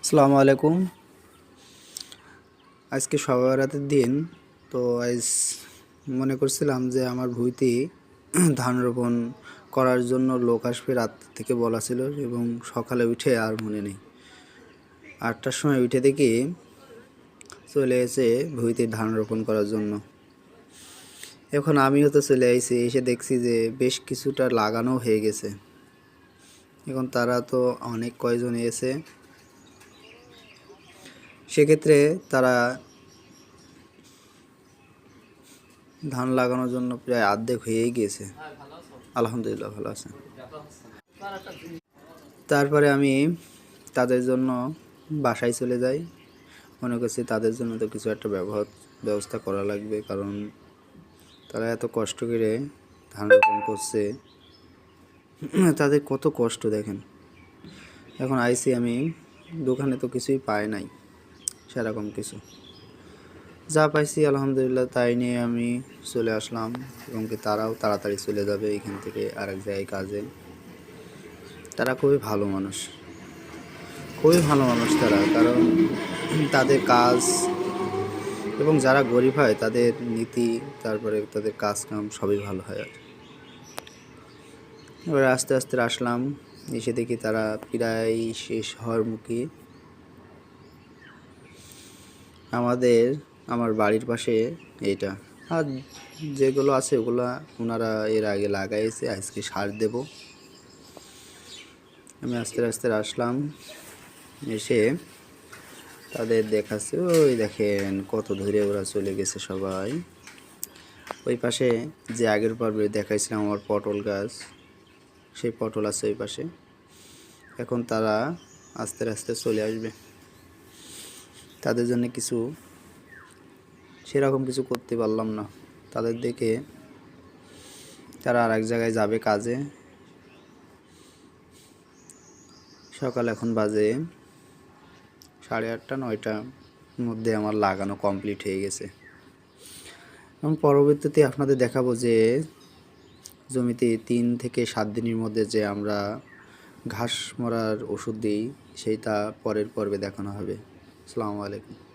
আসসালামু আলাইকুম। আজকে শবে বরাতের দিন। তো আজ মনে করছিলাম যে আমার ভুঁইতে ধান রোপণ করার জন্য লোক আসবে, রাত থেকে বলা ছিল, এবং সকালে উঠে আর মনে নেই। 8টার সময় উঠে দেখি চলে এসে ভুঁইতে ধান রোপণ করার জন্য। এখন আমিও তো চলে আইছি, এসে দেখছি যে বেশ কিছুটা লাগানো হয়ে গেছে। এখন তারা তো অনেক কয়জন এসে, সেক্ষেত্রে তারা ধান লাগানোর জন্য প্রায় অর্ধেক হয়েই গিয়েছে। আলহামদুলিল্লাহ ভালো আছে। তারপরে আমি তাদের জন্য বাসায় চলে যাই। মনে করছি তাদের জন্য তো কিছু একটা ব্যবস্থা করা লাগবে, কারণ তারা এত কষ্ট করে ধান রোপণ করছে, তাদের কত কষ্ট দেখেন। এখন আইসি আমি, দোকানে তো কিছুই পাই নাই সেরকম কিছু, যা পাইছি আলহামদুলিল্লাহ তাই নিয়ে আমি চলে আসলাম। এবং কি তারাও তাড়াতাড়ি চলে যাবে এখান থেকে আরেক জায়গায় কাজে। তারা খুবই ভালো মানুষ, খুবই ভালো মানুষ তারা, কারণ তাদের কাজ এবং যারা গরিব হয় তাদের নীতি, তারপরে তাদের কাজ কাম সবই ভালো হয়। আর এবার আস্তে আস্তে আসলাম, এসে দেখি তারা প্রায় শেষ হওয়ার মুখে। আমার বাড়ির পাশে এইটা, আর যেগুলো আছে ওগুলা ওনারা এর আগে লাগাইছে, আজকে সার দেব। আমি আস্তে আস্তে আসলাম, এসে তাদের দেখাচ্ছে। ওই দেখেন কত দূরে ওরা চলে গেছে সবাই। ওই পাশে যে আগের পর্বে দেখাইছিলাম আমার পটল গাছ, সেই পটল আছে ওই পাশে। এখন তারা আস্তে আস্তে চলে আসবে। তাদের জন্য কিছু সেরকম কিছু করতে পারলাম না। তাদের দেখে তারা আর এক জায়গায় যাবে কাজে। সকাল এখন বাজে 8:30 9টার মধ্যে আমার লাগানো কমপ্লিট হয়ে গেছে। এবং পরবর্তীতে আপনাদের দেখাবো যে জমিতে 3 থেকে 7 দিনের মধ্যে যে আমরা ঘাস মরার ওষুধ দিই, সেইটা পরের পর্বে দেখানো হবে। আসসালামু আলাইকুম।